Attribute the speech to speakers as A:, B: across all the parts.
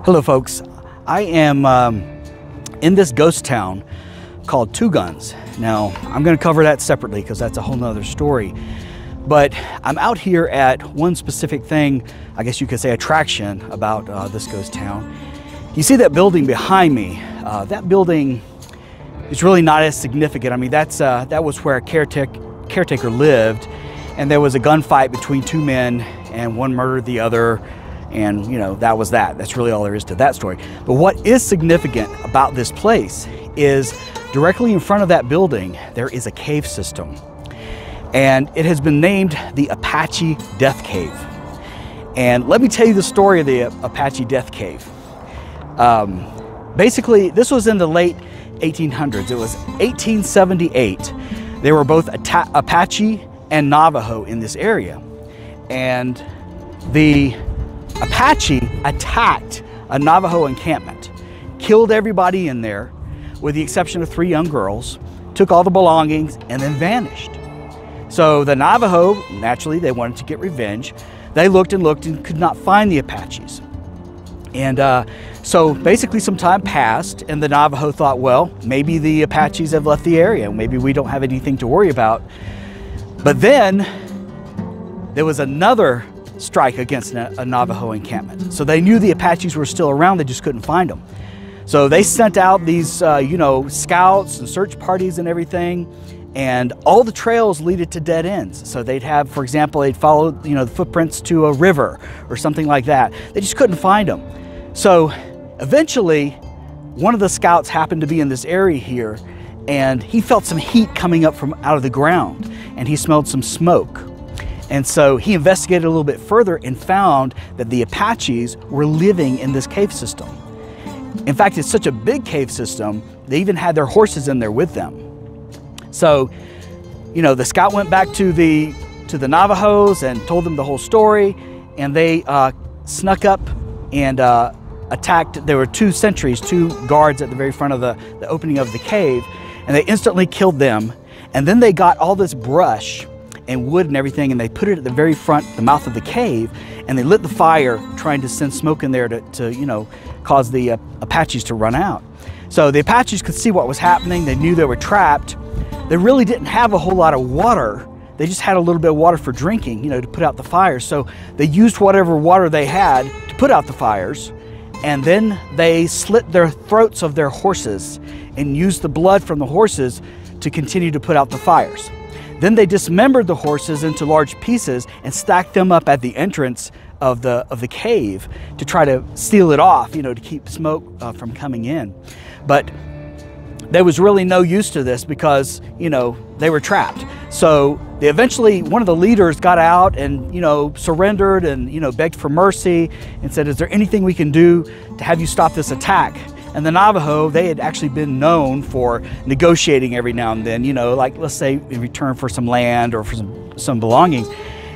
A: Hello folks, I am in this ghost town called Two Guns. Now I'm going to cover that separately because that's a whole nother story, but I'm out here at one specific thing, I guess you could say attraction about this ghost town. You see that building behind me? That building is really not as significant. I mean, that was where a caretaker lived, and there was a gunfight between two men and one murdered the other. And you know, that was that. That's really all there is to that story. But what is significant about this place is directly in front of that building, there is a cave system. And it has been named the Apache Death Cave. And let me tell you the story of the Apache Death Cave. Basically, this was in the late 1800s. It was 1878. There were both Apache and Navajo in this area. And the Apache attacked a Navajo encampment, killed everybody in there with the exception of 3 young girls, took all the belongings, and then vanished. So the Navajo, naturally, they wanted to get revenge. They looked and could not find the Apaches. And so basically some time passed, and the Navajo thought, well, maybe the Apaches have left the area. Maybe we don't have anything to worry about. But then there was another strike against a Navajo encampment. So they knew the Apaches were still around, they just couldn't find them. So they sent out these, scouts and search parties and everything, and all the trails leaded to dead ends. So they'd have, for example, they'd follow, the footprints to a river or something like that. They just couldn't find them. So eventually, one of the scouts happened to be in this area here, and he felt some heat coming up from out of the ground, and he smelled some smoke. And so he investigated a little bit further and found that the Apaches were living in this cave system. In fact, it's such a big cave system, they even had their horses in there with them. So, the scout went back to the Navajos and told them the whole story, and they snuck up and attacked. There were 2 sentries, 2 guards at the very front of the opening of the cave, and they instantly killed them. And then they got all this brush and wood and everything, and they put it at the very front, the mouth of the cave, and they lit the fire, trying to send smoke in there to cause the Apaches to run out. So the Apaches could see what was happening. They knew they were trapped. They really didn't have a whole lot of water. They just had a little bit of water for drinking, to put out the fires. So they used whatever water they had to put out the fires, and then they slit their throats of their horses and used the blood from the horses to continue to put out the fires. Then they dismembered the horses into large pieces and stacked them up at the entrance of the cave to try to seal it off, to keep smoke from coming in. But there was really no use to this because, they were trapped. So they eventually, one of the leaders got out and, surrendered and, begged for mercy and said, is there anything we can do to have you stop this attack? And the Navajo, they had actually been known for negotiating every now and then, like let's say in return for some land or for some belongings.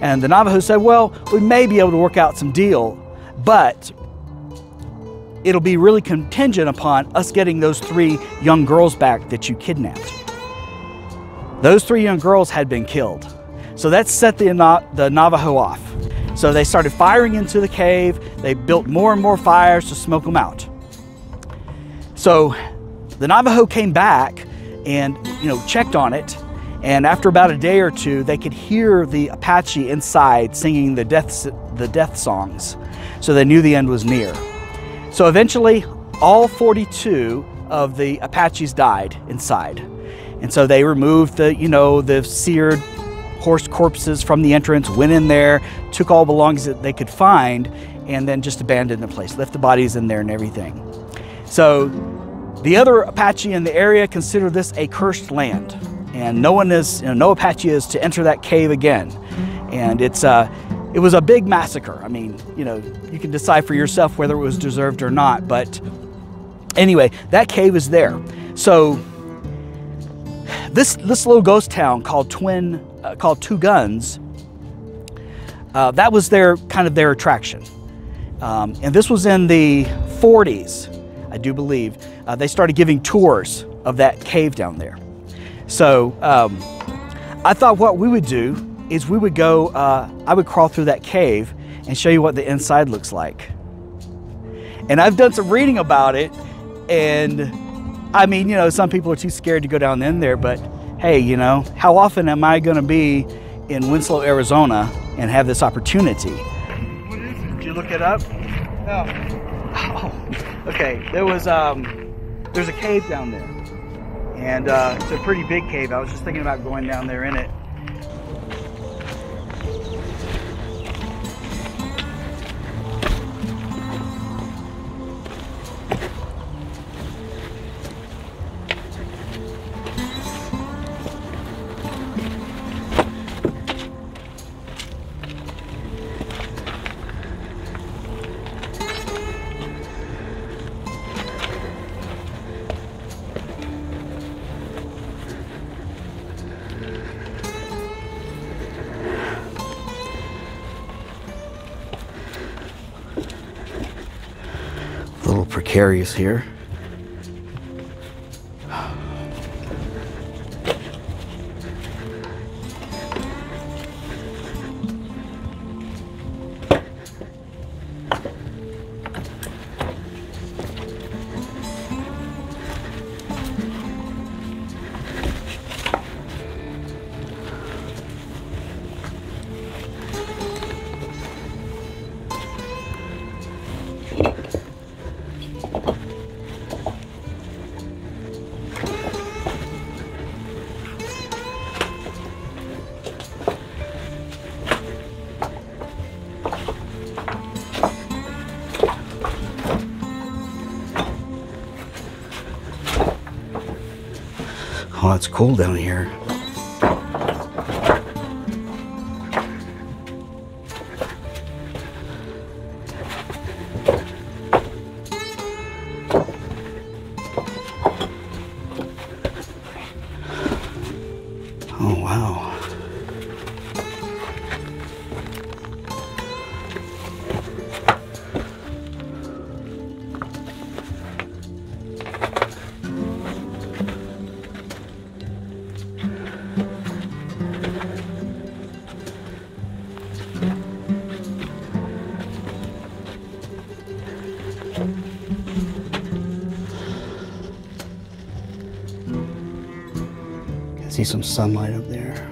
A: And the Navajo said, well, we may be able to work out some deal, but it'll be really contingent upon us getting those 3 young girls back that you kidnapped. Those 3 young girls had been killed. So that set the Navajo off. So they started firing into the cave. They built more and more fires to smoke them out. So the Navajo came back and checked on it, and after about a day or 2 they could hear the Apache inside singing the death songs. So they knew the end was near. So eventually all 42 of the Apaches died inside, and so they removed the seared horse corpses from the entrance, went in there, took all belongings that they could find, and then just abandoned the place, left the bodies in there and everything. So the other Apache in the area consider this a cursed land, and no Apache is to enter that cave again. And it was a big massacre. I mean, you can decide for yourself whether it was deserved or not. But anyway, that cave is there. So this little ghost town called Two Guns, that was their attraction. And this was in the 40s. I do believe, they started giving tours of that cave down there. So I thought what we would do is we would go, I would crawl through that cave and show you what the inside looks like. And I've done some reading about it, and I mean, you know, some people are too scared to go down in there, but hey, you know, how often am I going to be in Winslow, Arizona and have this opportunity? What is it? Did you look it up? No. Oh, okay. There's a cave down there, and it's a pretty big cave. I was just thinking about going down there in it. A little precarious here. Oh, it's cool down here. Oh, wow. See some sunlight up there.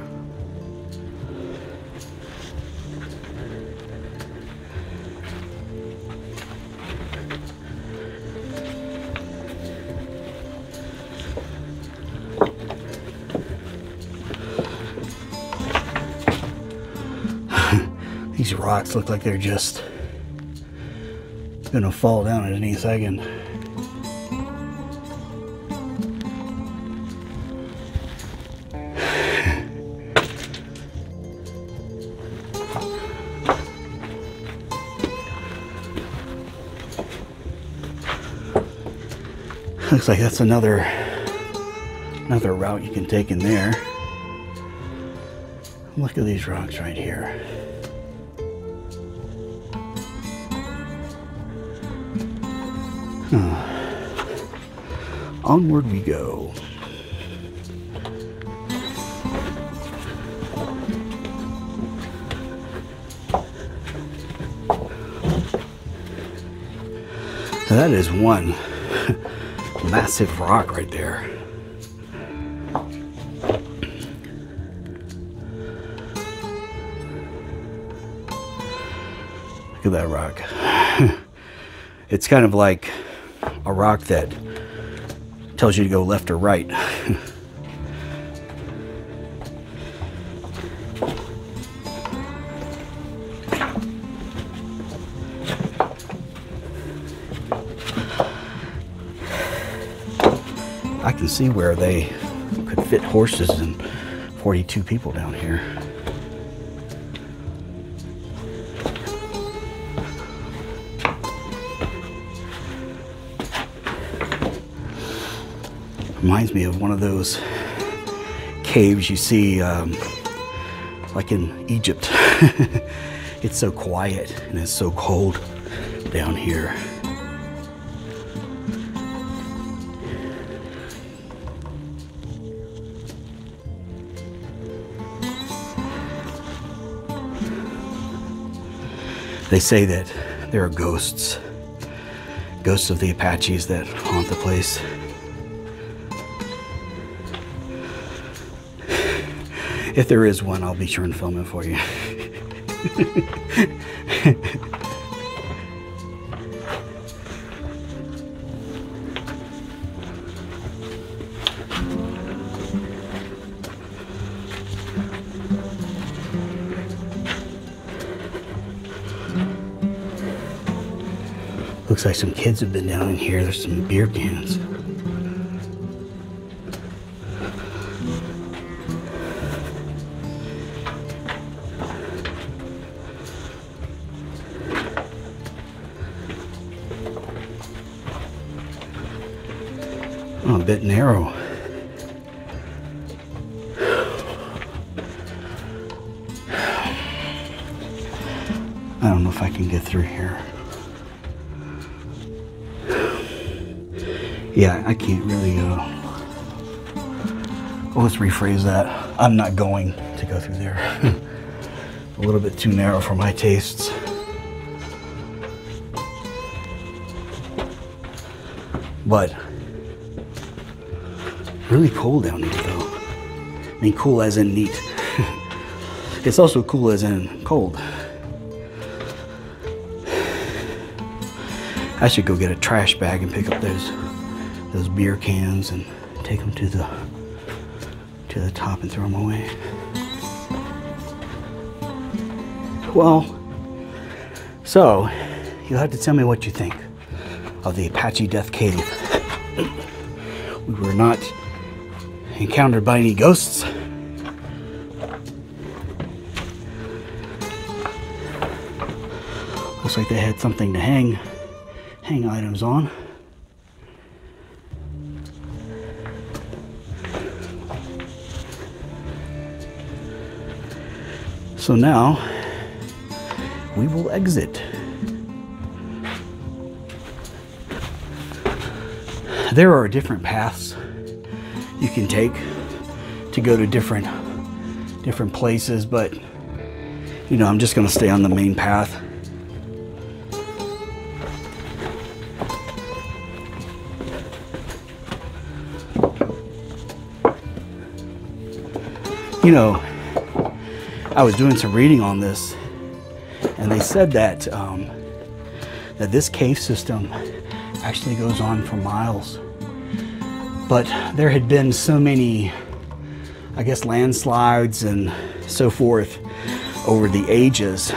A: These rocks look like they're just gonna fall down at any second. Looks like that's another route you can take in there. Look at these rocks right here. Onward we go. So that is one massive rock right there. Look at that rock. It's kind of like a rock that tells you to go left or right. I can see where they could fit horses and 42 people down here. Reminds me of one of those caves you see like in Egypt. It's so quiet and it's so cold down here. They say that there are ghosts ghosts of the Apaches that haunt the place. If there is one, I'll be sure and film it for you. Looks like some kids have been down in here. There's some beer cans. Oh, a bit narrow. I don't know if I can get through here. Yeah, I can't really go. Well, let's rephrase that. I'm not going to go through there. A little bit too narrow for my tastes. But really cool down here though. I mean, cool as in neat. It's also cool as in cold. I should go get a trash bag and pick up those beer cans and take them to the top and throw them away. Well, so you'll have to tell me what you think of the Apache Death Cave. We were not encountered by any ghosts. Looks like they had something to hang items on. So now we will exit. There are different paths you can take to go to different places, but you know, I'm just going to stay on the main path. You know, I was doing some reading on this, and they said that that this cave system actually goes on for miles. But there had been so many, I guess, landslides and so forth over the ages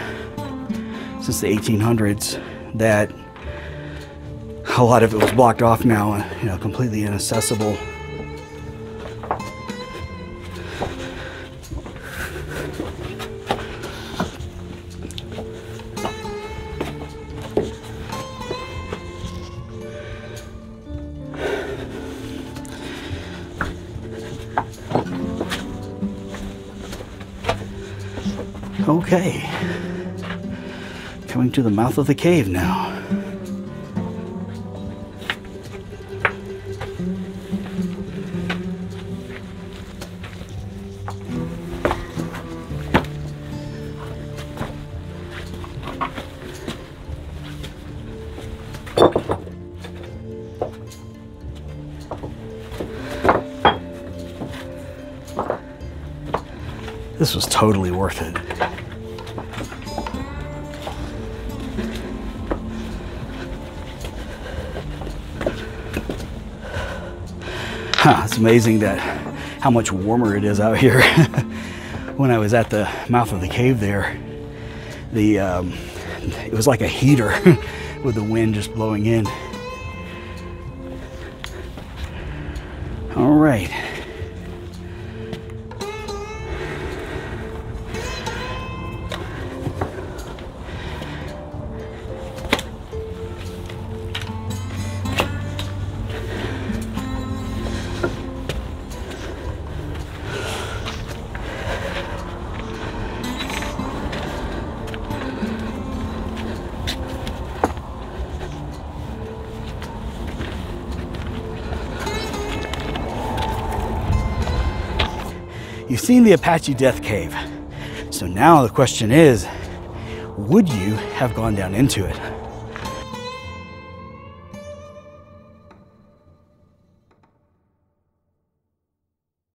A: since the 1800s that a lot of it was blocked off now, you know, completely inaccessible. Okay, coming to the mouth of the cave now. This was totally worth it. It's amazing that how much warmer it is out here. When I was at the mouth of the cave there, it was like a heater with the wind just blowing in. All right. You've seen the Apache Death Cave. So now the question is, would you have gone down into it?